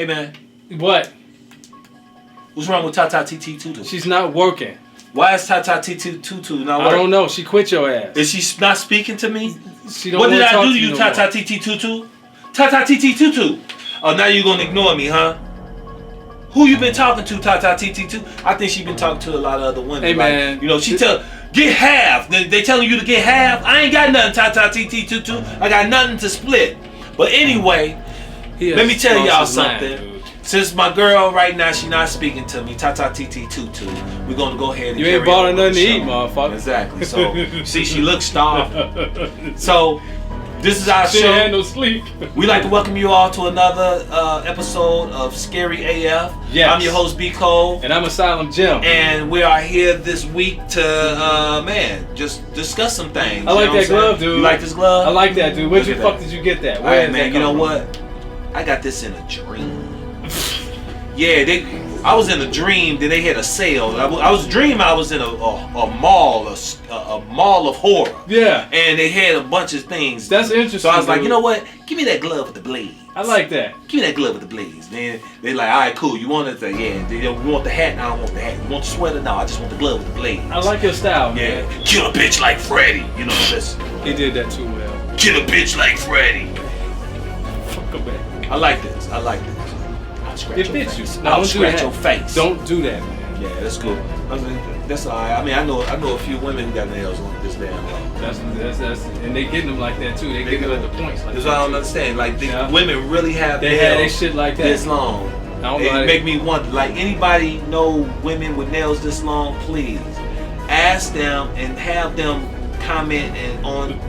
Hey man. What? What's wrong with Tata TT Tutu? She's not working. Why is Tata TT Tutu not working? I don't know. She quit your ass. Is she not speaking to me? She don't what did I do to you, you, Tata TT Tutu? Tata TT Tutu. Oh, now you're gonna ignore me, huh? Who you been talking to, Tata TT Tutu? I think she been talking to a lot of other women. Hey man, you know, she get half. They telling you to get half. I ain't got nothing, Tata TT Tutu. I got nothing to split. But anyway, let me tell y'all something. Since my girl right now, she not speaking to me, Tata TT Tutu, we're gonna go ahead and you ain't bought her nothing to eat, motherfucker. Exactly. So see, she looks starved. So this is our show. She ain't no sleep. We'd like to welcome you all to another episode of Scary AF. Yes. I'm your host B Cole, and I'm Asylum Jim. And we are here this week to just discuss some things. I like that glove, dude. You like this glove? I like that, dude. Where the fuck did you get that? All right, man. You know what? I got this in a dream. Yeah, I was in a dream that they had a sale. I was dreaming I was in a mall, a mall of horror. Yeah. And they had a bunch of things. That's interesting. So I was like, you know what? Give me that glove with the blades. I like that. Give me that glove with the blades. Then they like, all right, cool. You want it? Yeah. You want the hat? No, I don't want the hat. You want the sweater? No, I just want the glove with the blades. I like your style, yeah. man. Kill a bitch like Freddy. You know this. He did that too well. Kill a bitch like Freddy. Fuck a man. I like this. I like this. It fits you. No, I'll scratch your face. Don't do that, man. Yeah, that's cool. I mean, that's all right. I mean, I know a few women who got nails on this damn long. That's and they getting them like that too. They getting them at the points. Like that's what I don't understand. Like women really have they had their shit like that this long. It make me wonder. Like anybody know women with nails this long? Please ask them and have them comment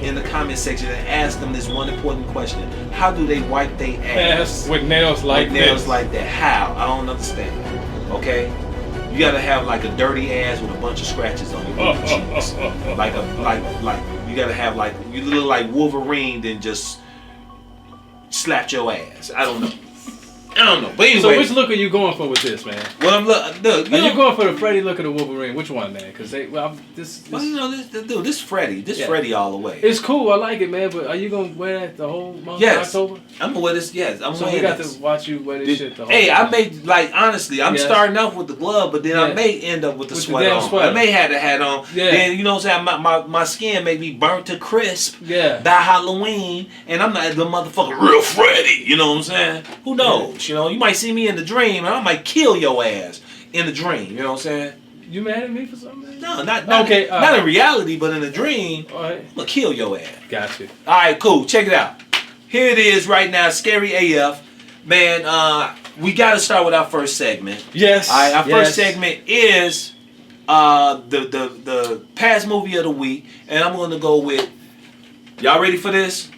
in the comment section and ask them this one important question: how do they wipe their ass with nails like that? How? I don't understand. Okay, you gotta have like a dirty ass with a bunch of scratches on your cheeks, like you gotta have like you look like Wolverine, then just slapped your ass. I don't know. But anyway. So which look are you going for with this, man? Well, look. Are you going for the Freddy look or the Wolverine? Which one, man? Because this. Well, you know, this Freddy. Freddy all the way. It's cool. I like it, man. But are you gonna wear that the whole month of October? I'm gonna wear this. Yes, I'm so wearing we got to watch you wear this shit the whole Hey, time. I may honestly. I'm starting off with the glove, but then I may end up with the sweater on. Sweater. I may have the hat on. Yeah. Then you know what I'm saying. My skin may be burnt to crisp. Yeah. By Halloween, and I'm not the motherfucking real Freddy. You know what I'm saying? Who knows? You know, you might see me in the dream, and I might kill your ass in the dream. You know what I'm saying? You mad at me for something? No, not okay. Not in reality, but in a dream. All right. I'm gonna kill your ass. Gotcha. All right, cool. Check it out. Here it is right now. Scary AF, man. We got to start with our first segment. Yes. All right. Our first segment is the past movie of the week, and I'm gonna go with. Y'all ready for this?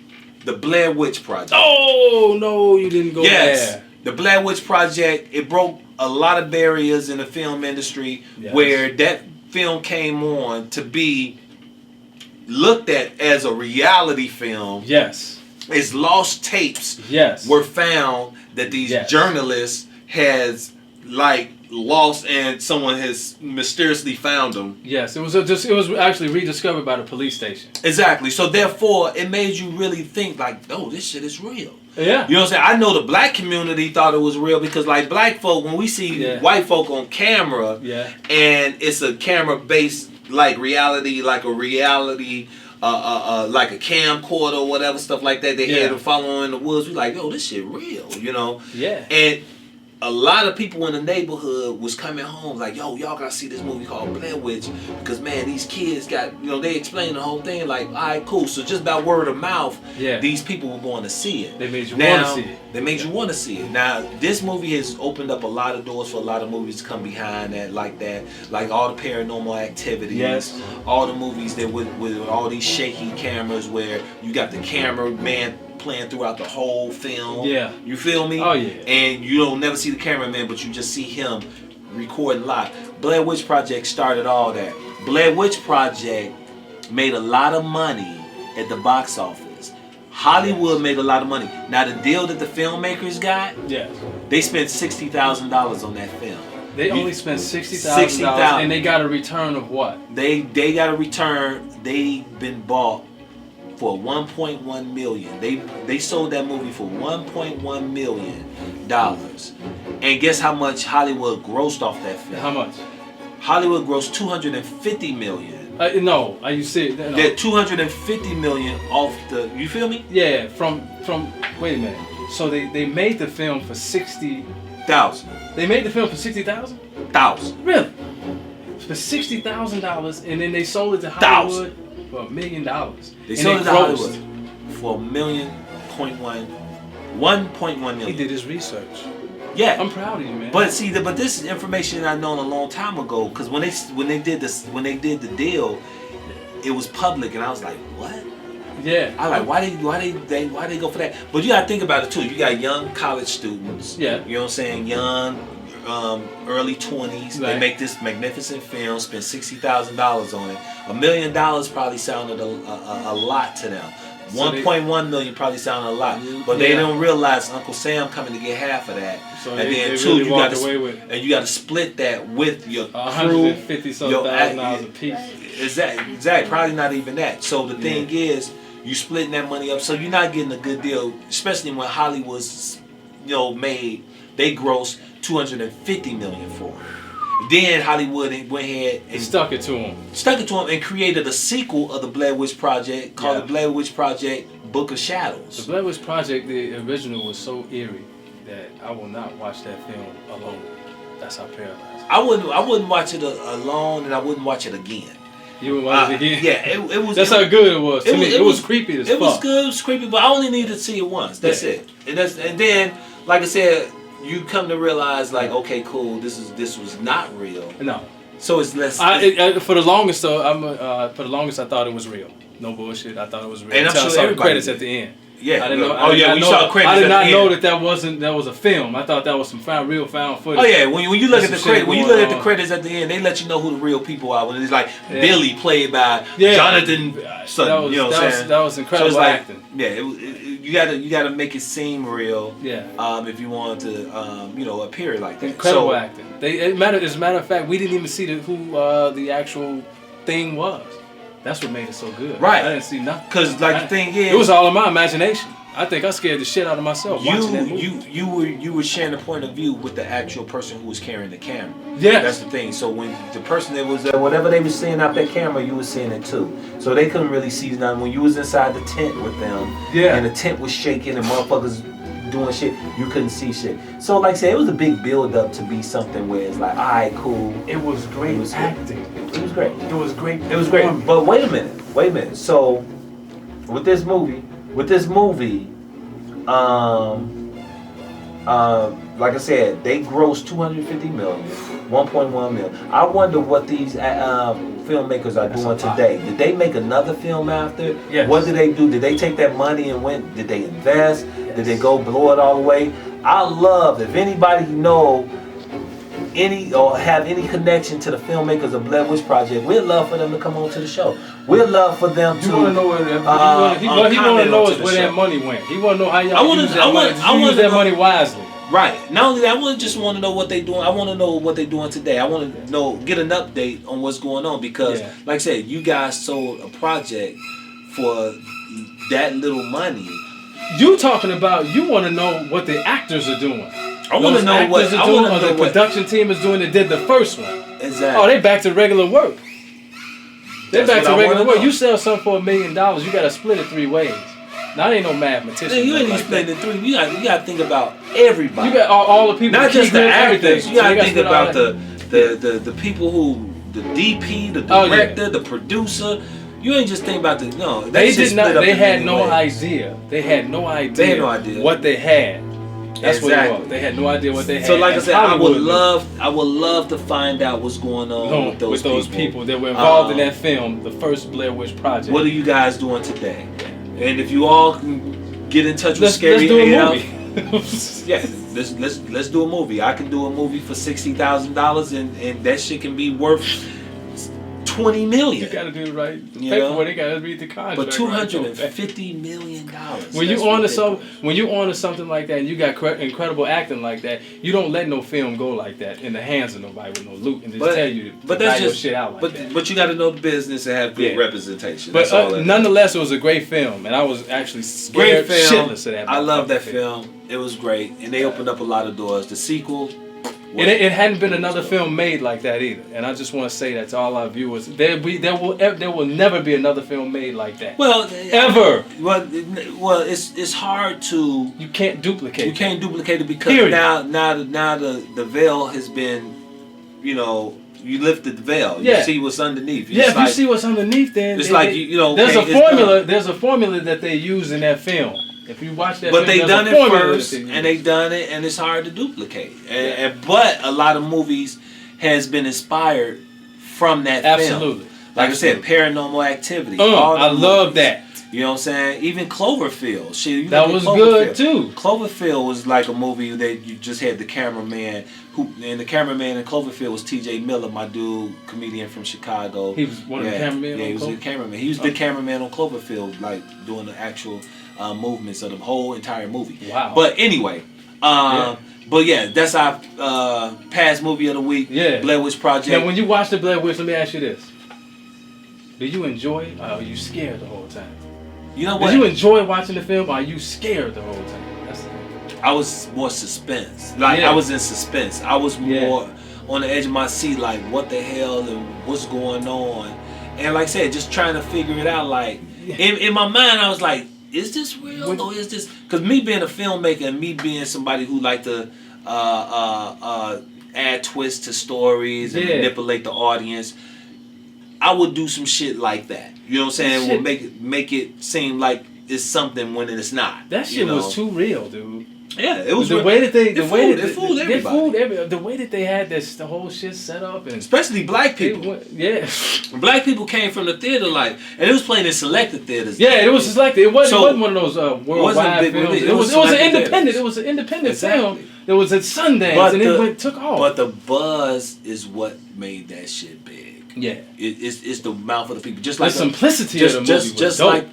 The Blair Witch Project. Oh no, you didn't go there. The Blair Witch Project, it broke a lot of barriers in the film industry where that film came on to be looked at as a reality film. Yes. Its lost tapes were found that these journalists has lost and someone has mysteriously found them. Yes, it was actually rediscovered by the police station. Exactly. So therefore it made you really think like, oh, this shit is real. Yeah. You know what I'm saying? I know the black community thought it was real because like black folk, when we see white folk on camera and it's a camera based like reality, like a reality like a camcorder or whatever, stuff like that, they had them following in the woods, we like, yo, this shit real, you know? Yeah. And a lot of people in the neighborhood was coming home like, yo, y'all gotta see this movie called Blair Witch because man, these kids got, you know, they explained the whole thing like, all right, cool. So just by word of mouth, these people were going to see it. They made you want to see it. They made you want to see it. Now, this movie has opened up a lot of doors for a lot of movies to come behind that, like all the Paranormal Activities, all the movies that with all these shaky cameras where you got the cameraman playing throughout the whole film. Yeah. You feel me? Oh yeah. And you don't never see the cameraman, but you just see him recording live. Blair Witch Project started all that. Blair Witch Project made a lot of money at the box office. Hollywood made a lot of money. Now the deal that the filmmakers got, they spent $60,000 on that film. They only spent $60,000 and they got a return of what? They got a return. They've been bought for 1.1 million. They sold that movie for 1.1 million dollars. And guess how much Hollywood grossed off that film? How much? Hollywood grossed 250 million. No, are you serious? No. They're 250 million off the. You feel me? Yeah, from. Wait a minute. So they made the film for 60,000. They made the film for 60,000. Really? For $60,000, and then they sold it to Hollywood for $1 million. They sold it to Hollywood for $1.1 million. He did his research. Yeah, I'm proud of you, man. But see, but this is information I known a long time ago. Because when they did the deal, it was public, and I was like, what? Yeah. I like why they go for that? But you gotta think about it too. You got young college students. Yeah. You know what I'm saying? Young, early 20s. Right. They make this magnificent film. Spend $60,000 on it. $1 million probably sounded a lot to them. 1.1 million probably sounded a lot, but they don't realize Uncle Sam coming to get half of that. So and then they two, really you got to you got to split that with your $150,000 a piece. Exactly. Probably not even that. So the thing is, you splitting that money up, so you're not getting a good deal, especially when Hollywood's, made they grossed 250 million for it. Then Hollywood went ahead and stuck it to him and created a sequel of the Blair Witch Project called the Blair Witch Project Book of Shadows. The Blair Witch Project, the original, was so eerie that I will not watch that film alone. That's how paralyzed. I wouldn't watch it alone, and I wouldn't watch it again. You would watch it again? Yeah, it was. That's how good it was. To me, it was creepy as fuck. It was good, it was creepy, but I only needed to see it once. That's it. And then, like I said, you come to realize, like, okay, cool, this was not real. No. So it's less. For the longest, though, I thought it was real. No bullshit. I thought it was real. And I'm sure I saw the credits did. at the end. Yeah. I didn't know. We saw credits. I did not know end. that was a film. I thought that was some real found footage. Oh yeah, when you look at the credits, the credits at the end, they let you know who the real people are. When it's like Billy played by Jonathan Sutton. That was incredible acting. Yeah, you gotta make it seem real. Yeah. If you want to, appear like that. Incredible acting. As a matter of fact, we didn't even see who the actual thing was. That's what made it so good. Right. I didn't see nothing. Because the thing is, it was all in my imagination. I think I scared the shit out of myself watching that movie. You were sharing a point of view with the actual person who was carrying the camera. Yeah. That's the thing. So when the person that was there, whatever they were seeing out that camera, you were seeing it too. So they couldn't really see nothing. When you was inside the tent with them, and the tent was shaking and motherfuckers doing shit, you couldn't see shit. So like I said, it was a big build up to be something where it's like, all right, cool. It was great acting. It was great. It was great. It was great. But wait a minute. So with this movie, like I said, they grossed 250 million, 1.1 million. I wonder what these filmmakers are doing today. Did they make another film after? Yes. What did they do? Did they take that money and did they invest? Yes. Did they go blow it all the way? I love, if anybody know any or have any connection to the filmmakers of Blair Witch Project, we'd love for them to come on to the show. We'd love for them to. You want to know where he want to know where that money went. He want to know how y'all use that money wisely. Right. Not only that, I just want to know what they're doing. I want to know what they're doing today. I want to get an update on what's going on because, like I said, you guys sold a project for that little money. You talking about? You want to know what the actors are doing. I want to know what the production team is doing that did the first one. Exactly. Oh, they back to regular work. They're back to regular work. You sell something for $1 million, you got to split it 3 ways. Now, ain't no mathematician. Man, you ain't even splitting it 3. You got to think about everybody. You got all the people. Not just the actors. You got to think about the people who, the DP, the director, the producer. You ain't just think about the They did not. They had no idea. They had no idea what they had. That's what it was. They had no idea what they had. So like I said, I would love to find out what's going on with those people that were involved in that film, the first Blair Witch Project. What are you guys doing today? And if you all can get in touch with Scary let's do a movie. let's do a movie. I can do a movie for $60,000 and that shit can be worth $20 $20 million. You gotta do the right You paperwork. know? They gotta read the contract. But $250 million. When you honor something like that, and you got incredible acting like that, you don't let no film go like that in the hands of nobody with no loot and just tell you to buy your shit out like that. But you got to know the business and have good representation. But nonetheless, it was a great film, and I was actually scared shitless of that. I love that film. It was great, and they opened up a lot of doors. The sequel. It hadn't been another film made like that either, and I just want to say that to all our viewers. There will never be another film made like that. Well, ever. Well, it's hard to. You can't duplicate. You can't duplicate it because now the veil has been, you lifted the veil. You see what's underneath. If you see what's underneath, then it's there's a formula. There's a formula that they use in that film. If you watch that, but they done it first, and they done it, and it's hard to duplicate. But a lot of movies has been inspired from that film. Like I said, Paranormal Activity. I love that. You know what I'm saying? Even Cloverfield. That was good too. Cloverfield was like a movie that you just had the cameraman and the cameraman in Cloverfield was T.J. Miller, my dude, comedian from Chicago. He was one of the cameramen. Yeah, he was the cameraman. He was the cameraman on Cloverfield, like doing the actual movements of the whole entire movie. Wow. But anyway, but yeah, that's our past movie of the week. Yeah. Blair Witch Project. Now, when you watch the Blair Witch, let me ask you this: do you enjoy it, or are you scared the whole time? You know what? Did you enjoy watching the film, or are you scared the whole time? That's the thing. I was more suspense. I was in suspense. I was more on the edge of my seat, like what the hell and what's going on, and like I said, just trying to figure it out. Like in my mind, I was like, is this real or is this? Because me being a filmmaker and me being somebody who like to add twists to stories and manipulate the audience, I would do some shit like that. You know what I'm saying? Would make it seem like it's something when it's not. That shit was too real, dude. Yeah, it was the way that they fooled everybody. The way that they had the whole shit set up, and especially black people. Black people came from the theater and it was playing in selected theaters. Yeah, it was selected. It wasn't one of those worldwide films. It was an independent. It was an independent film. It was at Sundance, and it took off. But the buzz is what made that shit big. Yeah, it's the mouth of the people. Just the like simplicity of the movie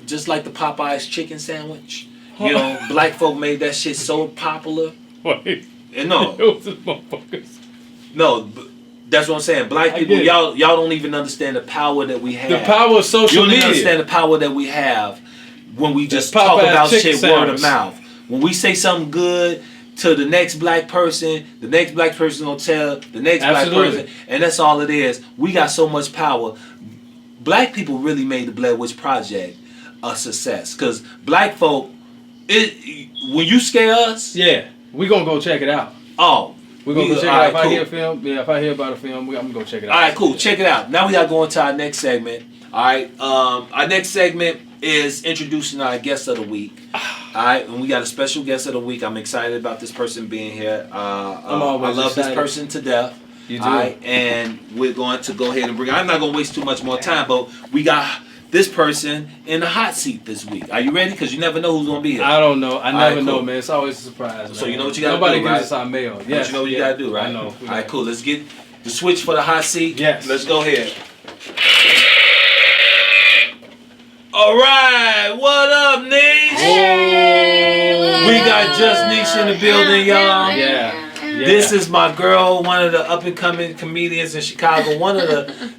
just like the Popeyes chicken sandwich. You know, black folk made that shit so popular. Wait. And no, motherfuckers. No, that's what I'm saying. Black people, y'all don't even understand the power that we have. The power of social media. You don't understand the power that we have when we just talk about shit word of mouth. When we say something good to the next black person gonna tell the next black person, and that's all it is. We got so much power. Black people really made the Blair Witch Project a success, because black folk, when you scare us, we gonna go check it out. We're gonna go check it out. If I hear a film, if I hear about a film, I'm gonna go check it out. All right, cool. Check it out. Now we gotta go into our next segment. All right, our next segment is introducing our guest of the week. All right, and we got a special guest of the week. I'm excited about this person being here. I love excited. This person to death. You do. All right, and we're going to go ahead and bring. I'm not gonna waste too much more time, but we got this person in the hot seat this week. Are you ready? Because you never know who's gonna be here. I don't know. I never know, man. It's always a surprise. Man. So you know what you gotta Nobody do, gives right? us our mail. But you know what you gotta do, right? I know. All right, cool. Let's get the switch for the hot seat. Yes. Let's go ahead. All right, what up, Niche? Hey, we got Just Nesh in the building, y'all. Yeah. This is my girl, one of the up-and-coming comedians in Chicago, one of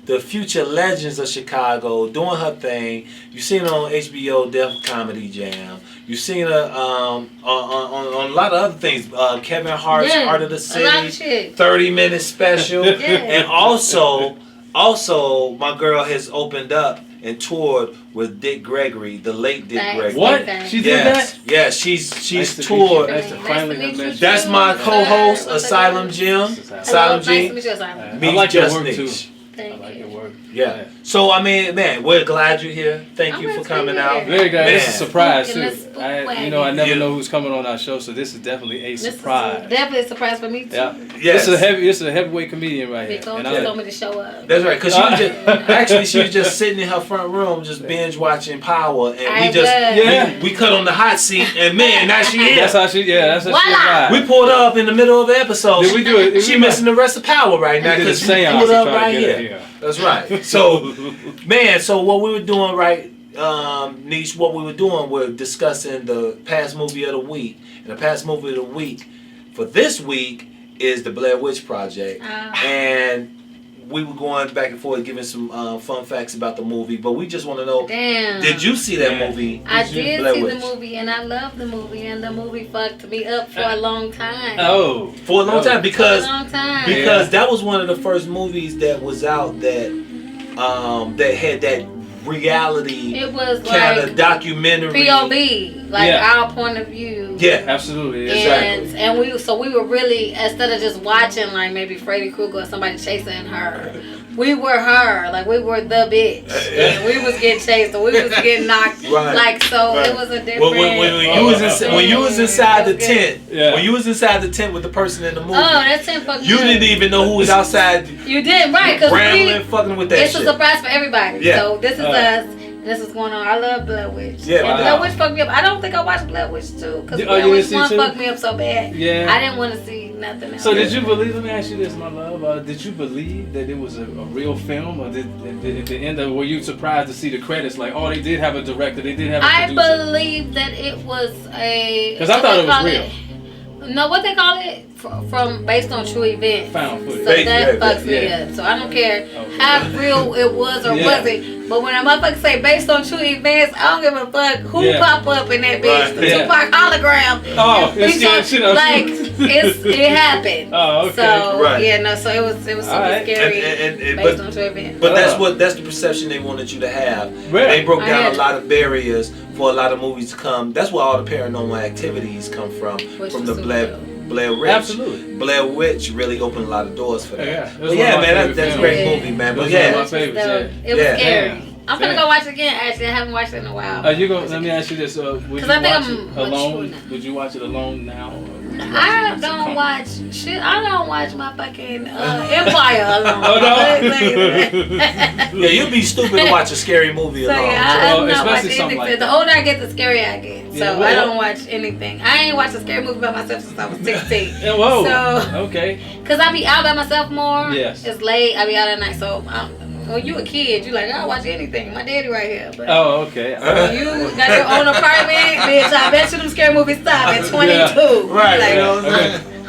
the future legends of Chicago, doing her thing. You've seen her on HBO, Def Comedy Jam. You've seen her on a lot of other things. Kevin Hart's Art of the City, 30-minute special. And also, my girl has opened up and toured with Dick Gregory, the late Dick Gregory. What? She did that? Yeah, she's toured. That's my co-host, Asylum Jim. Asylum Jim. I like your work too. Thank I like you. your work. Yeah. So I mean, man, we're glad you're here. Thank you for coming out. Very glad. This is a surprise too. I never know who's coming on our show, so this is definitely a surprise. Definitely a surprise for me too. Yeah. Yes. This is a heavyweight comedian right here. And I told me to show up. That's right, because she was just sitting in her front room, just binge watching Power, and we cut on the hot seat, and man, now she is. That's how she arrived. We pulled her up in the middle of the episode. Did we do it? She missing the rest of Power right now because she pulled up right here. Yeah. That's right. So, man, so what we were doing, right, Niche, what we were doing, we're discussing the past movie of the week. And the past movie of the week for this week is the Blair Witch Project. And we were going back and forth giving some fun facts about the movie, but we just want to know, did you see that movie? I did see the movie, and I love the movie, and the movie fucked me up for a long time. For a long time, because that was one of the first movies that was out that that had that reality, it was kind like of documentary POV, like our point of view. Yeah, absolutely, exactly. And we were really, instead of just watching like maybe Freddy Krueger or somebody chasing her, we were her, like we were the bitch, and we was getting chased, or we was getting knocked, like so. It was a different. When you was inside the tent, when you was inside the tent with the person in the movie, that tent fucked you didn't even know who was outside. You did, right? Because fucking with that it's shit. a surprise for everybody. Yeah. So this is us. This is going on. I love Blair Witch. Yeah, and Blair Witch fucked me up. I don't think I watched Blair Witch 2 because Blair Witch 1 fucked me up so bad. Yeah. I didn't want to see nothing else. So did you believe? Let me ask you this, my love. Did you believe that it was a real film, or did at the end of were you surprised to see the credits? Like, oh, they did have a director. They did have a producer. I believe that it was a. Because I thought it was real. No, what they call it? From based on true events. Found footage. So that fucks me up. So I don't care how real it was or wasn't. But when a motherfucker say based on true events, I don't give a fuck who pop up in that bitch. The Tupac hologram. Oh, it happened. Oh, okay. So so it was super scary based on true events. But that's the perception they wanted you to have. Right. They broke down a lot of barriers for a lot of movies to come. That's where all the paranormal activities come from the Blair Witch. Absolutely. Blair Witch really opened a lot of doors for that. Yeah, man, that's a great movie, man. But it was scary. I'm gonna go watch it again. Actually, I haven't watched it in a while. Let me ask you this: would you watch it alone? Would you watch it alone now? I don't watch shit. I don't watch my fucking Empire alone. Yeah, you'd be stupid to watch a scary movie alone. I'm not watching anything. Like the older I get, the scarier I get. So I don't watch anything. I ain't watched a scary movie by myself since I was 16. Whoa. So okay. Cause I be out by myself more. Yes. It's late. I be out at night. So when you a kid, you like, I'll watch anything. My daddy right here. But okay. You got your own apartment, bitch. I bet you them scary movies stop at 22. Right. Like,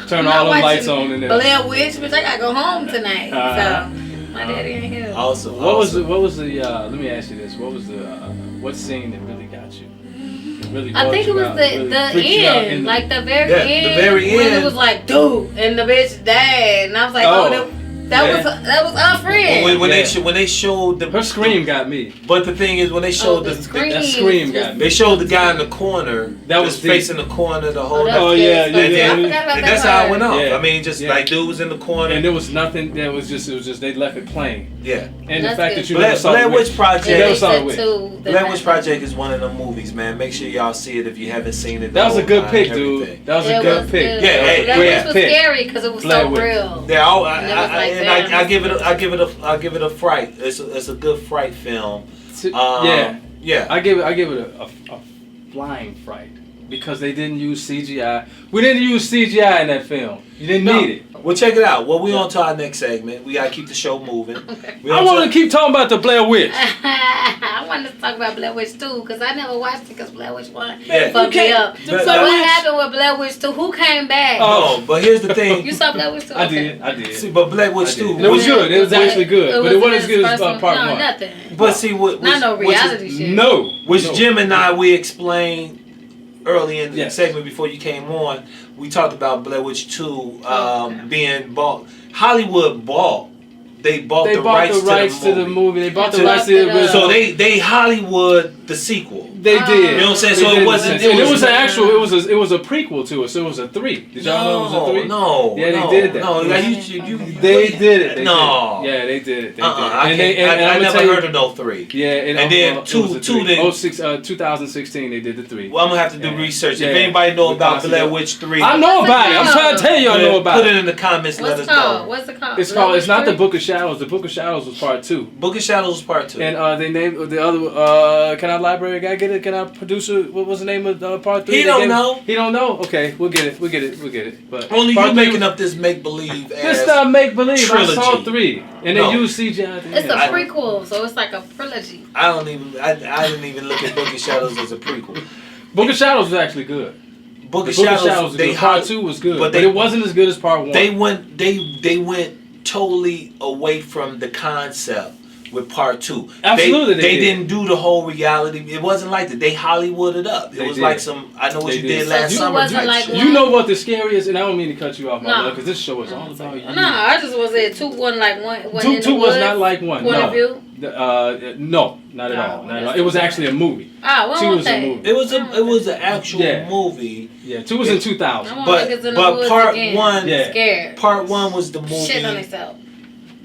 turn all the lights on in there. Blair Witch, bitch. I gotta go home tonight. So my daddy ain't here. Awesome. What was the? Let me ask you this. What was the? What scene that really got you? I think it was the end, like the very end. The very end. When it was like, dude, and the bitch died, and I was like, that was our friend. When they showed her scream got me. But the thing is, when they showed that scream got me. They showed the guy in the corner that was facing the corner the whole night. That's how it went off. I mean, just like dude was in the corner, and there was nothing. It was just they left it plain. Yeah. And the fact that you never saw Blair Witch Project. Blair Witch Project is one of the movies, man. Make sure y'all see it if you haven't seen it. That was a good pick, dude. That was a good pick. Yeah, Blair Witch was scary because it was so real. Yeah, I give it a fright. It's a good fright film. Yeah. I give it a flying fright because they didn't use CGI. We didn't use CGI in that film. You didn't need it. Well, check it out. Well, we on to our next segment. We gotta keep the show moving. I want to keep talking about the Blair Witch. I wanted to talk about Blair Witch 2 because I never watched it because Blair Witch 1 fucked me up. So what happened with Blair Witch 2? Who came back? Oh, but here's the thing. You saw Blair Witch 2? Okay. I did. See, but Blair Witch 2. It was good. It was actually good, but it wasn't as good as part 1. No, nothing. But see, what? Not no reality shit. No. Which Jim and I we explained early in the segment before you came on. We talked about Blair Witch 2 being bought. Hollywood bought. They bought the rights to the movie. They bought the rights to the original. So they Hollywood the sequel. They did. You know what I'm saying? So it wasn't. It was an actual. It was a prequel to it. So it was a 3. Did y'all know it was a 3? No. Yeah, they did that. No, they did it. No. Yeah, they did it. I never heard of no 3. Yeah, and then 2016 they did the 3. Well, I'm gonna have to do research. If anybody know about Blair Witch 3, I know about it. I'm trying to tell you, I know about it. Put it in the comments. Let us know. What's it called? It's not the Book of Shadows. The Book of Shadows was part 2. Book of Shadows was part 2. And they named the other. Can I our library guy get it? Can our producer? What was the name of part 3? He don't know. He don't know. Okay, we'll get it. But only you making up this make believe. This not make believe. Trilogy. I saw 3, and they use CGI. It's a prequel, so it's like a trilogy. I didn't even look at Book of Shadows as a prequel. Book of Shadows was actually good. Book of Shadows was good. Part 2 was good, but it wasn't as good as part 1. They went totally away from the concept with part 2. Absolutely, they didn't do the whole reality. It wasn't like that. They Hollywooded up. It was like some I know what you did last summer type like shit. You know what the scariest, and I don't mean to cut you off, because this show is all about you. No, I just was saying 2 wasn't like 1. 2 was not like 1. Point of view? No, not at all. Not at all. It was actually a movie. 2 was a movie. It was an actual movie. Yeah, 2 was in 2000. But part 1, scared. Part 1 was the movie. Shit on themselves.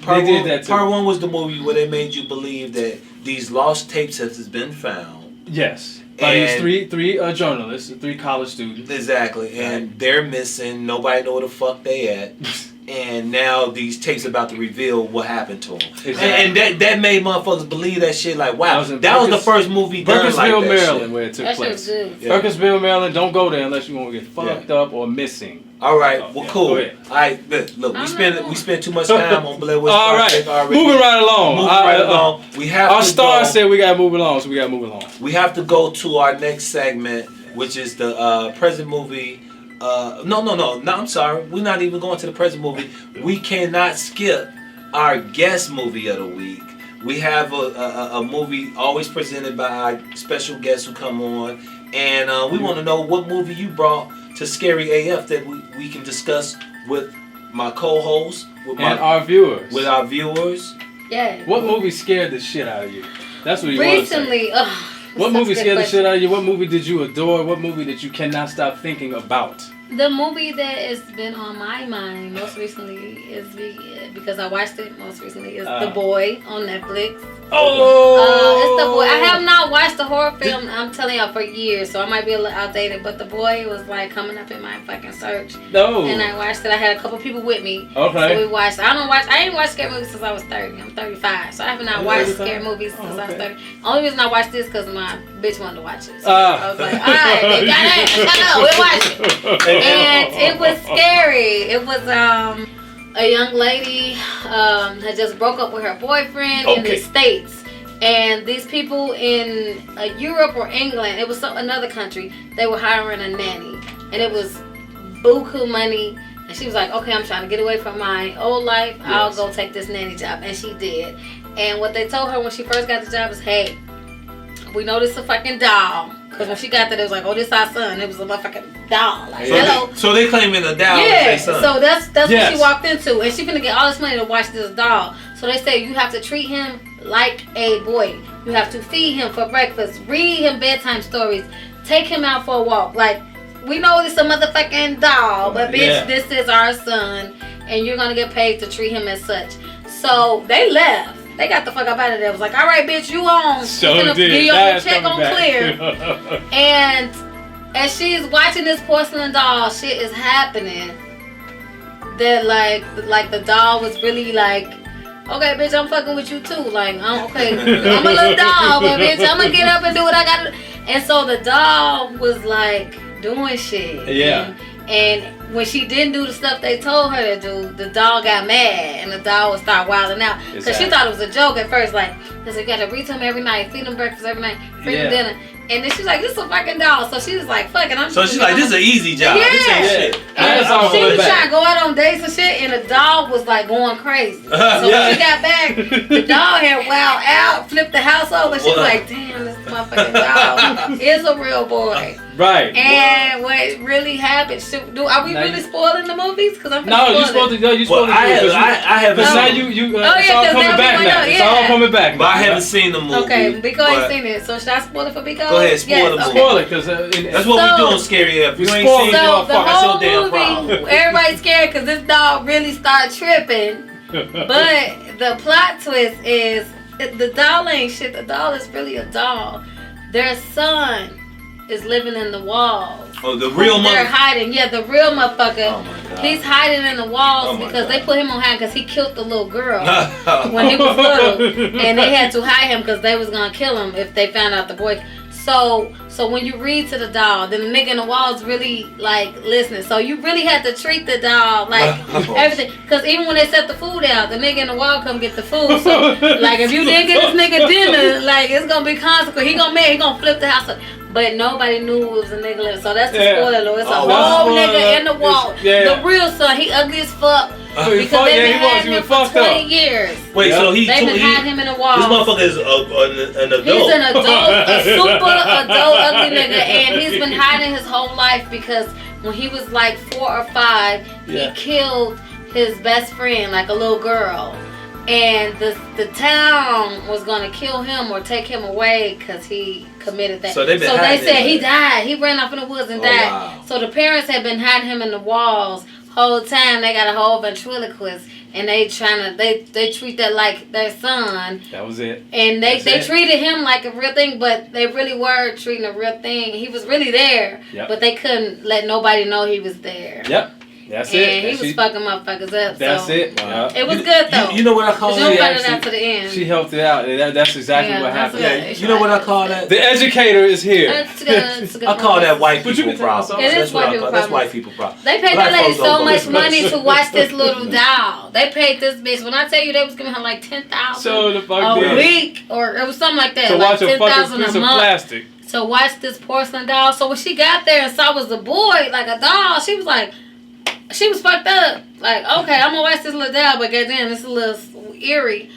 Part 1 was the movie where they made you believe that these lost tapes has been found. Yes. By these three journalists, 3 college students. Exactly. And they're missing. Nobody know where the fuck they at. And now these tapes about to reveal what happened to them. Exactly. And that made motherfuckers believe that shit like, wow, that was the first movie done like that Burkittsville, Maryland, shit. where it took place. Yeah. Burkittsville, Maryland, don't go there unless you want to get fucked up or missing. All right, cool. All right, look, we spent too much time on Blair Witch Project already. Moving right along. We have our star said we gotta move along, so we gotta move along. We have to go to our next segment, which is the present movie. No, I'm sorry. We're not even going to the present movie. We cannot skip our guest movie of the week. We have a movie always presented by our special guests who come on, and we want to know what movie you brought to Scary AF that we can discuss with my co-host and our viewers. With our viewers. Yeah. What movie scared the shit out of you? That's what you recently. Want to say. What movie scared the shit out of you? What movie did you adore? What movie did you cannot stop thinking about? The movie that has been on my mind most recently is because I watched it most recently is The Boy on Netflix. Oh, it's The Boy. I have not watched a horror film. I'm telling y'all for years, so I might be a little outdated. But The Boy was like coming up in my fucking search. No. And I watched it. I had a couple people with me. Okay. So we watched. I ain't watched scary movies since I was 30. I'm 35, so I have not watched scary movies since I was 30. Only reason I watched this because my bitch wanted to watch it. So I was like, all right, they got it. Shut up, we'll watch it. And it was scary. It was a young lady had just broke up with her boyfriend in the States, and these people in Europe or England, it was another country, they were hiring a nanny, and it was buku money. And she was like, okay, I'm trying to get away from my old life. Yes. I'll go take this nanny job. And she did. And what they told her when she first got the job is, hey, we know this is a fucking doll. Because when she got there, it was like, oh, this is our son. It was a motherfucking doll. Like, hello. So they claiming a doll. Yeah. So that's what she walked into. And she finna get all this money to watch this doll. So they say you have to treat him like a boy. You have to feed him for breakfast. Read him bedtime stories. Take him out for a walk. Like, we know this is a motherfucking doll. But bitch, this is our son. And you're gonna get paid to treat him as such. So they left. They got the fuck up out of there. It was like, all right, bitch, you on. So you're gonna get your check on clear. And as she's watching this porcelain doll, shit is happening. That like the doll was really like, okay, bitch, I'm fucking with you too. Like, I'm a little doll, but bitch, I'm gonna get up and do what I gotta do. And so the doll was like doing shit. Yeah. And when she didn't do the stuff they told her to do, the doll got mad, and the doll would start wilding out. Because she thought it was a joke at first, like, because you got to read to him every night, feed him breakfast every night, feed him dinner. And then she's like, this is a fucking doll. So she was like, fuck it, I'm just. So she's like, this is an easy job. Yeah. This ain't shit. And she was trying to go out on dates and shit, and the doll was like going crazy. So when she got back, the doll had wild out, flipped the house over. She was like, damn, this motherfucking doll is a real boy. Right. And what really happened? Are we really spoiling the movies? Because I'm you spoiled it. I haven't. Now it's all coming back now. It's all coming back. But I haven't seen the movie. Okay, Biko ain't seen it. So should I spoil it for Biko? Go ahead, spoil the movie. Spoil it, because that's what we do on Scary F. You ain't seen it, so the whole damn movie, problem. everybody's scared because this dog really started tripping. But the plot twist is the doll ain't shit. The doll is really a doll. Their son is living in the walls. Oh, the real motherfucker. They're hiding. Yeah, the real motherfucker. Oh my God. He's hiding in the walls because they put him on hide because he killed the little girl when he was little, and they had to hide him because they was gonna kill him if they found out the boy. So when you read to the doll, then the nigga in the walls really like listening. So you really had to treat the doll like everything. Cause even when they set the food out, the nigga in the wall come get the food. So like if you didn't get this nigga dinner, like it's gonna be consequence. He gonna flip the house up. But nobody knew it was a nigga living. So that's the spoiler alert. It's a whole nigga in the wall. The real son, he ugly as fuck. Because they've been hiding him for 20 years. Wait, so they've been hiding him in the wall. This motherfucker is an adult. He's an adult, a super adult ugly nigga, and he's been hiding his whole life because when he was like 4 or 5, he killed his best friend, like a little girl. And the town was gonna kill him or take him away because he committed that. So they said he died. He ran off in the woods and died. Wow. So the parents had been hiding him in the walls whole time. They got a whole ventriloquist and they treat that like their son. That was it. And they treated him like a real thing, but they really were treating a real thing. He was really there, but they couldn't let nobody know he was there. Yep. That's it. And he was fucking motherfuckers up. That's it. Wow. It was good though. You know what I call it? You find it out to the end. She helped it out. That's exactly what happened. Yeah, you know what I call that? The educator is here. It's good I call that white people problem. It is white people problem. That's white people problem. They paid that lady so much money to watch this little doll. They paid this bitch. When I tell you they was giving her like $10,000 a week, or it was something like that. To like watch a fucking piece of plastic. To watch this porcelain doll. So when she got there and saw it was a boy, like a doll, she was like. She was fucked up. Like, okay, I'm gonna watch this little doll, but goddamn, this is a little eerie.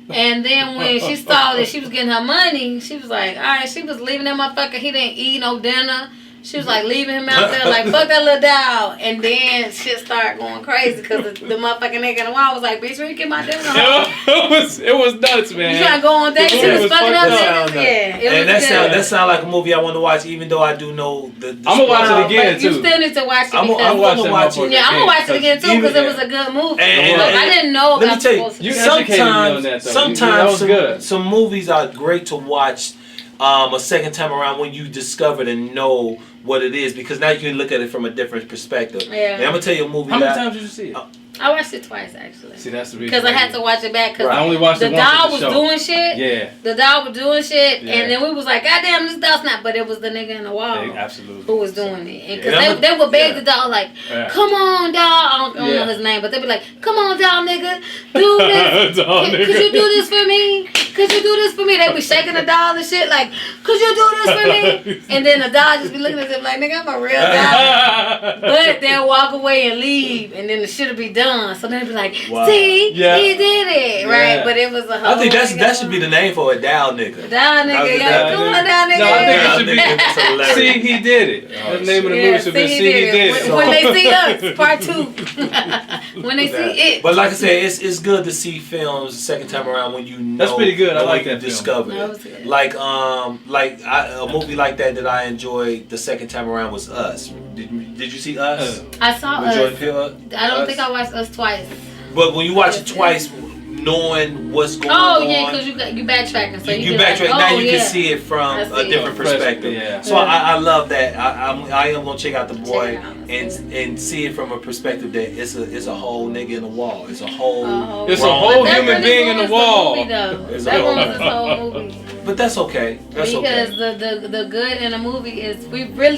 And then when she saw that she was getting her money, she was like, all right, she was leaving that motherfucker. He didn't eat no dinner. She was like leaving him out there, like, fuck that little doll. And then shit started going crazy because the motherfucking nigga in the wall was like, bitch, where you get my dinner? It was nuts, man. You trying to go on dates? She was fucking up niggas. Yeah. And that sound like a movie I want to watch, even though I do know the I'm going to watch it again, too. You still need to watch it. I'm going to watch it. Yeah, I'm going to watch it again, too, because it was a good movie. I didn't know let me tell you, sometimes good. Some movies are great to watch a second time around when you discover it and know what it is, because now you can look at it from a different perspective. Yeah. And I'm gonna tell you a movie. How many times did you see it? I watched it twice actually. See, that's the reason. Because I had to watch it back. Cause I only watched it once. The doll was doing shit. Yeah. The doll was doing shit, and then we was like, God damn, this doll's not. But it was the nigga in the wall. Absolutely. Who was doing it? And because they would beg the doll like, come on, doll. I don't know his name, but they'd be like, come on, doll, nigga, do this. Could you do this for me? Could you do this for me? They be shaking the doll and shit like, could you do this for me? And then the doll just be looking at them like, nigga, I'm a real doll. But they'll walk away and leave, and then the shit'll be done. So they'll be like, see, he did it, right? But it was a whole. I think that should be the name for a doll nigga. Doll nigga, come on, doll nigga. No, I think it should be. See, he did it. That's the name of the movie should be. See, he did it. When they see us, part 2. When they see it. But like I said, it's good to see films the second time around when you know. That's pretty good. I like that. Discover it. Like a movie like that I enjoyed the second time around was Us. Did you see Us? I saw Us. I don't think I watched Us twice. But when you watch it twice, knowing what's going on. Oh yeah, because you backtracking. So you backtrack. Now you can see it from a different perspective. Yeah. So I love that. I am gonna check out The Boy and see it from a perspective that it's a whole nigga in the wall. It's a whole. It's a whole human being in the wall. That ruins this whole movie. But that's okay. That's okay. Because the good in a movie is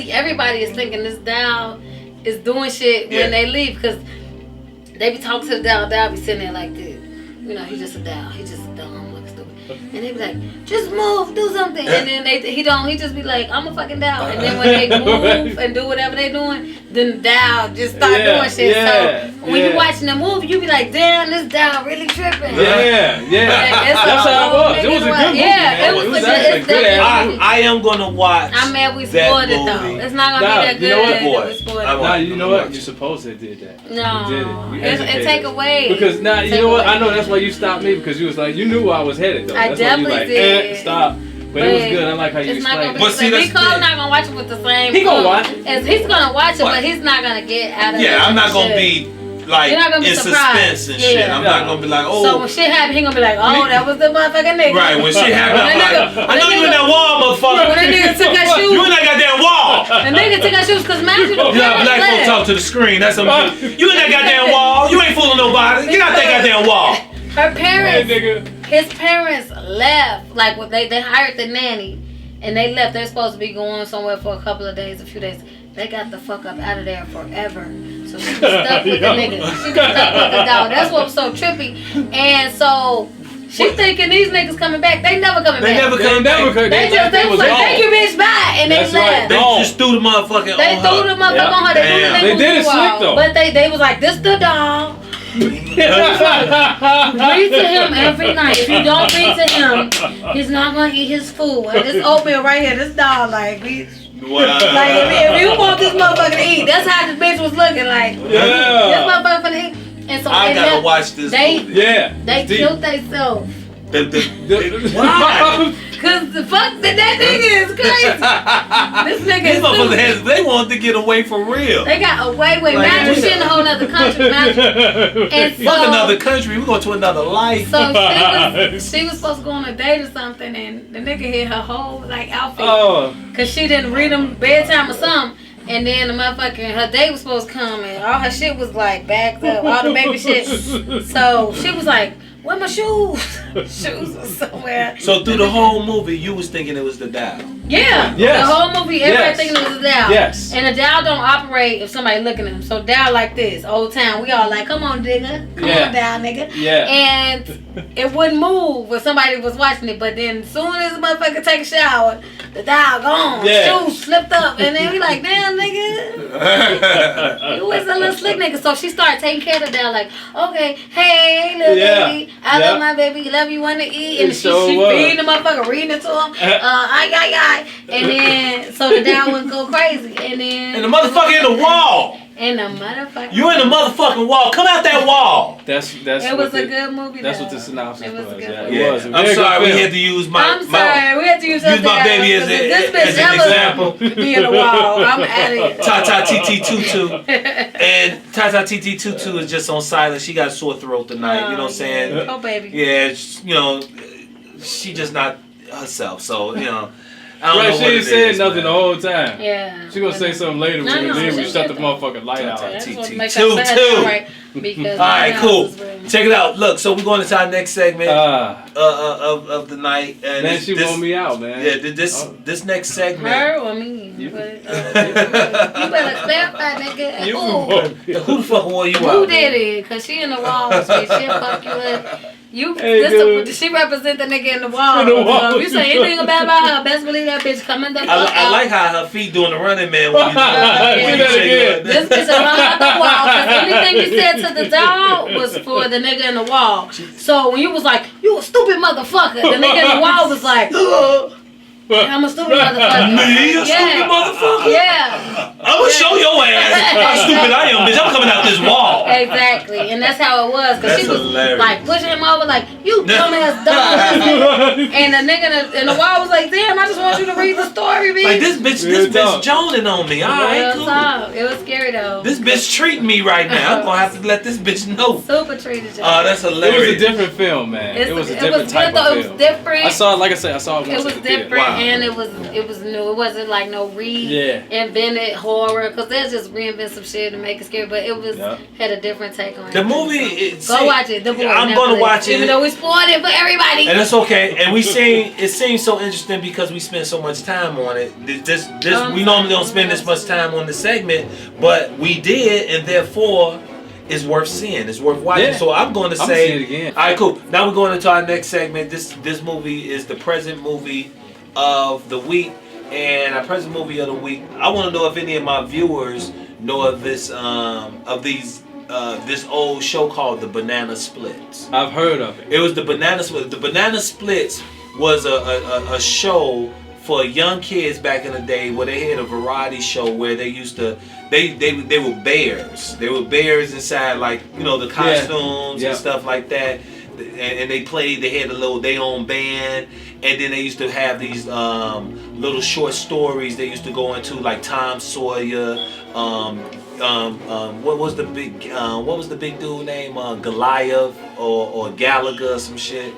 everybody is thinking this doll is doing shit when they leave, because they be talking to the doll be sitting there like this. You know, he's just a doll. He's just dumb, like stupid. And they be like, just move, do something. And then he just be like, I'm a fucking doll. And then when they move and do whatever they doing, then the doll just start doing shit. So when you watching the movie, you be like, damn, this doll really tripping. Yeah. That's how it was. It was a good movie. Yeah, it was a good movie. I am gonna watch. I'm mad we spoiled it though. It's not gonna be that good. You know what? You're supposed to did that. No, it take away. Because now you know what? I know that's why you stopped me, because you was like, you knew where I was headed though. I definitely did. Stop. But it was good. I like how you explained it. But see, Nicole's not gonna watch it with the same. He gonna watch it. He's gonna watch it, but he's not gonna get out of it. Yeah, I'm not gonna be like you're not gonna be in surprised. suspense and shit. I'm not gonna be like, oh. So when shit happen, he gonna be like, oh, that was the motherfucking nigga. Right, when shit happen, I'm like, I know you in that wall, motherfucker. When that nigga took that shoe. You in that goddamn wall. The nigga took that shoes because imagine the Yeah, black folks talk to the screen. That's some. You in that goddamn wall. You ain't fooling nobody. Get out that goddamn wall. Her parents, his parents left. Like they hired the nanny, and they left. They're supposed to be going somewhere for a couple of days, a few days. They got the fuck up out of there forever. So she was stuck with the nigga. She was stuck with the dog. That's what was so trippy. And so she thinking these niggas coming back. They never coming back. They never come back. They was like, thank you, bitch, bye. And they left. They just threw the motherfucker on her. They threw the motherfucker on her. They threw the nigga. They did it slick though. But they was like, this the dog. Read to him every night. If you don't read to him, he's not gonna eat his food. And this oatmeal right here, this dog like, bitch. Like if you want this motherfucker to eat, that's how this bitch was looking like. Yeah. This motherfucker finna eat. And so I gotta watch this movie. They killed themselves. Why? Cause the fuck that nigga is crazy. This nigga These is motherfuckers, they wanted to get away for real. They got away with man. She in a whole other country, man. And so, fuck another country. We going to another life. So she was supposed to go on a date or something, and the nigga hit her whole like outfit. Cause she didn't read him bedtime or something. And then the motherfucking her date was supposed to come, and all her shit was like backed up, all the baby shit. So she was like, "Where my shoes? Shoes are somewhere." So through the whole movie, you was thinking it was the dial. Yeah. Yes. The whole movie, everybody thinking it was a dial. Yes. And the dial don't operate if somebody looking at him. So dial like this, old town. We all like, come on, digger. Come on, dial, nigga. Yeah. And it wouldn't move when somebody was watching it. But then as soon as the motherfucker take a shower, the dial gone. Yeah. Shoes slipped up. And then we like, damn, nigga. You was a little slick nigga. So she started taking care of the dial like, okay, hey, little baby. I love my baby. Love you, want to eat. And she feeding the motherfucker, reading it to him. Ay. And then, so the down would go crazy. And then. And the motherfucker in the wall. And the motherfucker. You in the motherfucking wall. Come out that wall. That's it was a good movie. That's what the synopsis was. It was. I'm sorry, we had to use my. I'm sorry, we had to use my baby as an example. Be in the wall. I'm at it. Tata TT Tutu. And Tata TT Tutu is just on silent. She got a sore throat tonight. You know what I'm saying? Oh, baby. Yeah, you know, she just not herself. So, you know. I don't know she what ain't saying nothing man. the whole time. Yeah. She gonna say something later when we leave. We shut the motherfucking light out. All right, cool. Check it out. Look, so we're going into our next segment of the night. And man, she wore me out, man. Yeah, this next segment. Her or me? You better clarify, nigga. Who the fuck wore you out? Who did it? Cause she in the walls, bitch. She'll fuck you up. She represent the nigga in the wall. If you say anything about her, best believe that bitch coming the fuck out. I like how her feet doing the running man when you shake this bitch run out the wall. Cause anything you said to the dog was for the nigga in the wall. So when you was like, you a stupid motherfucker, the nigga in the wall was like, I'm a stupid motherfucker. Me, a stupid motherfucker? Yeah. I'm gonna show your ass how stupid I am, bitch. I'm coming out this wall. Exactly. And that's how it was. Cause she was hilarious. like pushing him over like, you dumbass dog. And the nigga in the wall was like, damn, I just want you to read the story, bitch. Like this bitch joning on me. Alright, cool. It was scary though. This bitch treating me right now. I'm gonna have to let this bitch know. Super treated you. Oh, that's hilarious. It was a different film, man. It was a different type of film. It was different. I saw it, like I said, I saw it once. It was different and it was new. It wasn't like no reinvented horror, because they just reinvent some shit and make it scary, but it was had a different take on it. The movie, go watch it. I'm gonna watch it, even though we spoiled it for everybody. And it's okay. And it seems so interesting because we spend so much time on it. This we normally don't spend this much time on the segment, but we did, and therefore it's worth seeing. It's worth watching. So I'm going to say, see it again. All right, cool. Now we're going into our next segment. This movie is the present movie of the week, and our present movie of the week. I want to know if any of my viewers know of this this old show called The Banana Splits. I've heard of it. It was The Banana Splits. The Banana Splits was a show for young kids back in the day where they had a variety show where they used to they were bears. They were bears inside, like, you know, the costumes and stuff like that. And they played. They had their own band, and then they used to have these little short stories they used to go into, like Tom Sawyer, what was the big dude name? Goliath or Gallagher or some shit.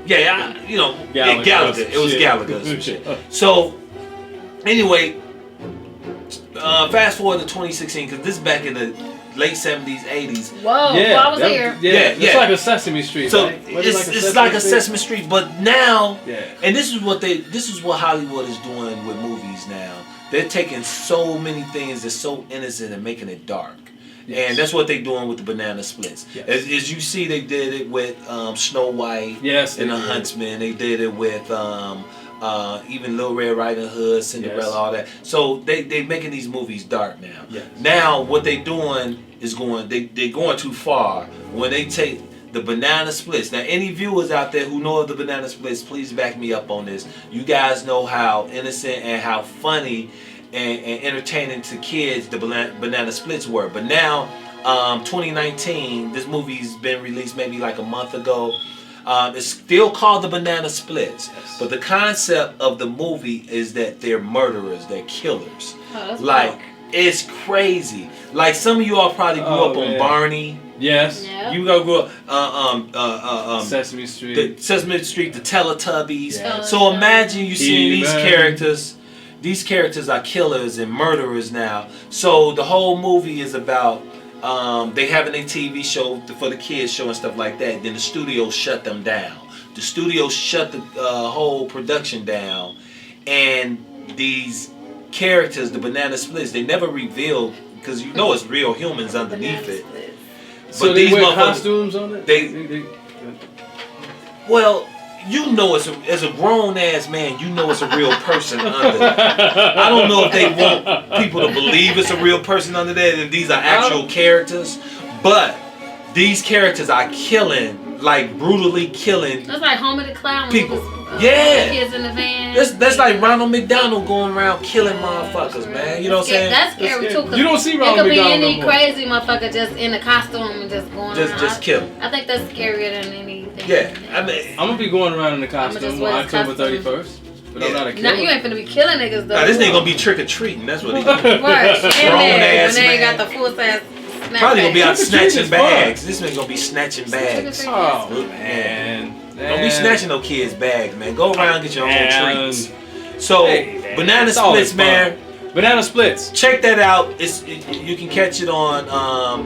Gallagher. It was Gallagher or some shit. So anyway, fast forward to 2016 because this is back in the late 70s, 80s. Whoa, I was here. It's like a Sesame Street. So right? it's like a Sesame Street, but now, yeah. And this is what Hollywood is doing with movies now. They're taking so many things that's so innocent and making it dark. Yes. And that's what they're doing with the Banana Splits. Yes. As you see, they did it with Snow White and the Huntsman. They did it with even Little Red Riding Hood, Cinderella, all that. So they making these movies dark now. Yes. Now what they doing is they're going too far when they take the Banana Splits. Now any viewers out there who know of the Banana Splits, please back me up on this. You guys know how innocent and how funny and entertaining to kids the Banana Splits were. But now 2019, this movie's been released maybe like a month ago. It's still called the Banana Splits, yes. But the concept of the movie is that they're murderers, they're killers. Like, it's crazy. Like, some of you all probably grew up on Barney. Yes. Yeah. You grew up Sesame Street. Sesame Street, the Teletubbies. Yeah. So imagine you seeing these characters. These characters are killers and murderers now. So the whole movie is about they having a TV show for the kids show and stuff like that. Then the studio shut them down. The studio shut the whole production down. And these characters, the Banana Splits, they never revealed because you know it's real humans underneath it. So they wear costumes on it? Well, you know as a grown ass man, you know it's a real person under there. I don't know if they want people to believe it's a real person under there and these are actual characters, but these characters are killing, like brutally killing. That's like Homer the Clown. People. Kids in the van. That's like Ronald McDonald going around killing motherfuckers, man. You know what I'm saying? That's scary too. You don't see Ronald McDonald It could be any crazy motherfucker just in a costume and just going around. Just kill. I think that's scarier than anything. Yeah, I mean, I'm gonna be going around in a costume on October 31st. But I'm not a killer. Now, you ain't finna be killing niggas though. Nah, this nigga gonna be trick or treating. That's what he doing. Right. When ass they ain't man. got the full size. Probably gonna be out snatching bags. This nigga gonna be snatching bags. Oh man. Don't be snatching no kids' bags, man. Go around and get your own treats. So, Banana Splits, man. Banana Splits. Check that out. You can catch it on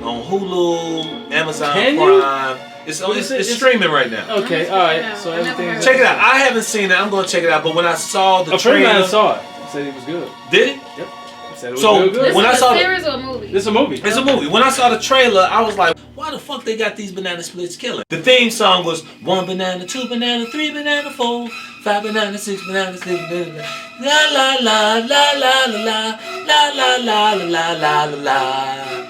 Hulu, Amazon Prime. It's streaming right now. Okay, all right. So everything. Check it out. I haven't seen it. I'm gonna check it out. But when I saw the trailer, a friend of mine saw it. He said it was good. Did it? Yep. Said it was So good. when I saw a series or a movie? It's a movie. It's a movie. When I saw the trailer, I was like, why the fuck they got these Banana Splits killing? The theme song was 1 banana, 2 banana, 3 banana, 4, 5 banana, 6 banana, 6 banana, la la la la la la la la la la la la la.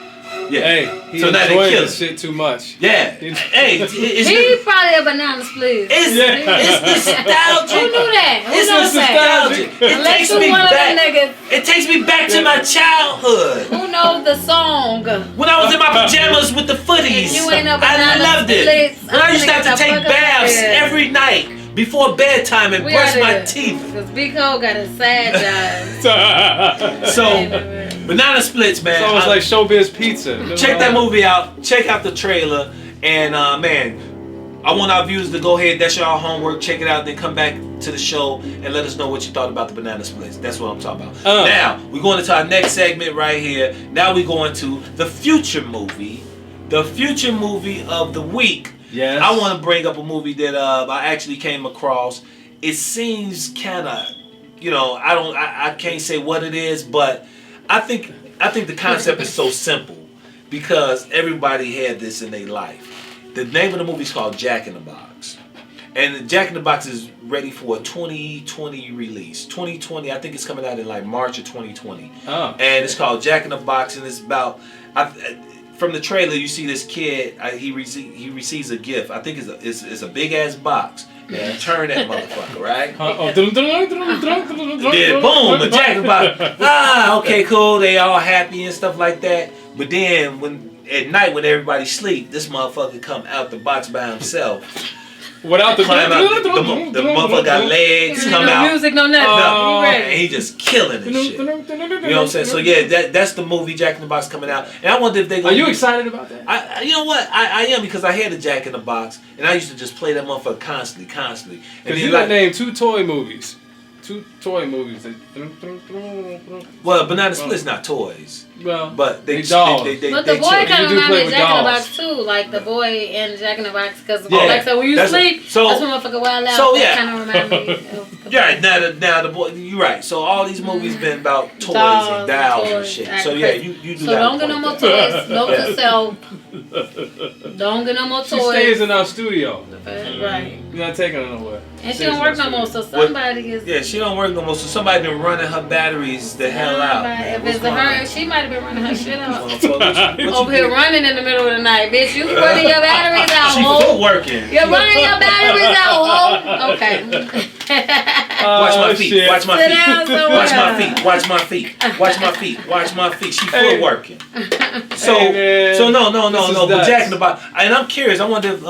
Yeah. Hey, he so now they enjoyed kill this shit too much. Yeah. Hey, he probably a Banana Split. It's nostalgic. Who knew that? Who It's knows nostalgic. It takes me back to my childhood. Who knows the song? When I was in my pajamas with the footies, I loved it. When I used to have to take baths every night before bedtime and brush my teeth. Because Big Ho got a sad job. So, Banana Splits, man. It's almost like Showbiz Pizza. Check that movie out. Check out the trailer. And, man, I want our viewers to go ahead. That's your homework. Check it out. Then come back to the show and let us know what you thought about the Banana Splits. That's what I'm talking about. Now, we're going into our next segment right here. Now we're going to the future movie. The future movie of the week. Yes. I want to bring up a movie that I actually came across. It seems kind of, I can't say what it is, but I think the concept is so simple because everybody had this in their life. The name of the movie is called Jack in the Box. And Jack in the Box is ready for a 2020 release. 2020, I think it's coming out in like March of 2020. Oh. And it's called Jack in the Box, and it's about... From the trailer, you see this kid. He receives a gift. I think it's a big ass box. And you turn that motherfucker, right? Then boom, a Jack in the Box. Okay, cool. They all happy and stuff like that. But then at night when everybody sleep, this motherfucker come out the box by himself. Without the climb out. The motherfucker got legs, come no out. No music, no nothing. And he just killing this shit. You know what I'm saying? So yeah, that's the movie Jack in the Box coming out. And I wonder if they. Are you excited about that? You know what? I am, because I had a Jack in the Box, and I used to just play that motherfucker constantly. Because you got named 2 toy movies. 2 toy movies. Well, Banana Split's not toys. Well, but they dolls. But the boy kind of reminds me of Jack in the Box too, like the boy in Jack in the Box, because like so when you sleep, that's when motherfucker wild out. So yeah, kind of remind me of. Yeah, now the boy, you're right. So all these movies been about toys and dolls and shit. So yeah, you do that. So don't get no more toys. Note to self. Don't get no more toys. She stays in our studio. Right. You're not taking her nowhere. And she don't work no more, so somebody is. Yeah, she don't work no more, so somebody been running her batteries the hell out. If it's her, she might have been running her shit out. Over here running in the middle of the night, bitch. You running your batteries out, She ho. full working. You're running your batteries out, ho. Okay. Watch my feet. Shit. Watch my feet. Watch my feet. Watch my feet. Watch my feet. Watch my feet. She full working. So no. But Jack in the Box. And I'm curious. I wonder if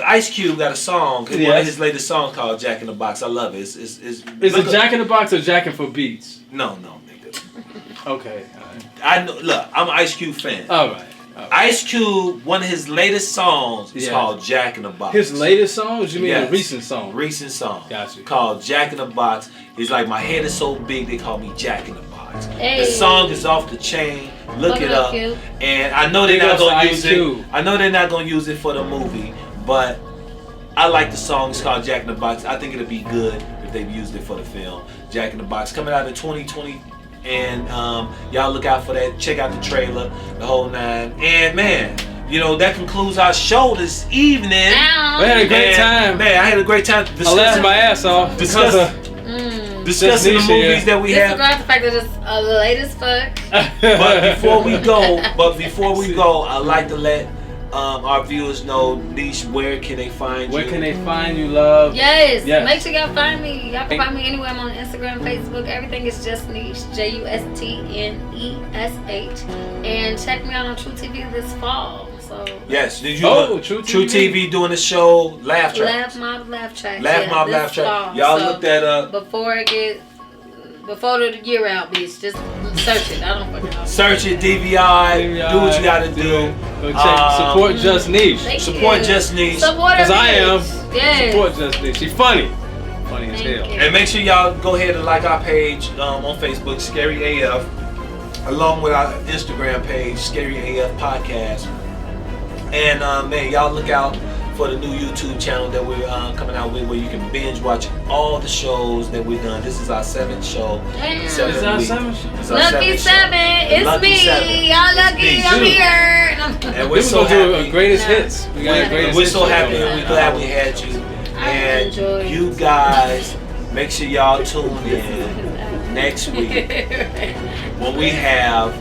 Ice Cube got a song. One of his latest songs called Jack in the Box. I love it. Is it Jack in the Box or Jackin' for Beats? No, nigga. Okay. All right. I know. Look, I'm an Ice Cube fan. All right. Ice Cube, one of his latest songs is called Jack in the Box. His latest songs? You mean a recent song? Recent song. Gotcha. Called Jack in the Box. It's like, my head is so big they call me Jack in the Box. Hey. The song is off the chain. Look it up. Cute. And I know they're not gonna use it. I know they're not gonna use it for the movie, but I like the song. It's called Jack in the Box. I think it'll be good if they used it for the film. Jack in the Box coming out in 2020. And y'all look out for that. Check out the trailer, the whole 9. And man, that concludes our show this evening. We had a great time. Man, I had a great time I laughed my ass off. Discussing the movies that we have. Disregard the fact that it's late as fuck. But before we go, I'd like to let our viewers know, Nesh, where can they find you? Where can they find you, love? Yes. Make sure y'all find me. Y'all can find me anywhere. I'm on Instagram, Facebook. Everything is Just Nesh. JUSTNESH. And check me out on True TV this fall. So. Yes. Did you? True TV doing a show, Laugh Track. Laugh Mob Laugh Track. Laugh Track. Y'all look that up. Before the year out, bitch. Just search it. I don't fucking know. Search it, DVI. Do what you gotta do. Go check. Support Just Nesh. Support Just Nesh. Because I am. Yes. Support Just Nesh. She's funny. Funny as hell. And make sure y'all go ahead and like our page on Facebook, Scary AF, along with our Instagram page, Scary AF Podcast. And man, y'all look out for the new YouTube channel that we're coming out with, where you can binge watch all the shows that we've done. This is our 7th show. It's our 7th show. Lucky 7. It's me. Y'all lucky. I'm here. And we're so happy. Greatest hits. We're so happy and we're glad we had you. And you guys, make sure y'all tune in next week when we have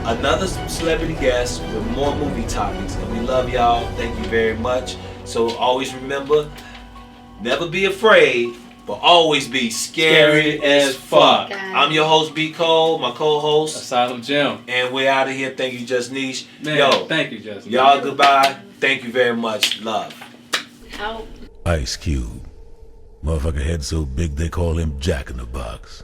another celebrity guest with more movie topics. And we love y'all. Thank you very much. So always remember, never be afraid, but always be scary as fuck. I'm your host, B. Cole, my co-host, Asylum Jim. And we're out of here. Thank you, Just Nesh. Man, thank you, Just Nesh. Y'all goodbye. Thank you very much. Love. Out. Ice Cube. Motherfucker head so big they call him Jack in the Box.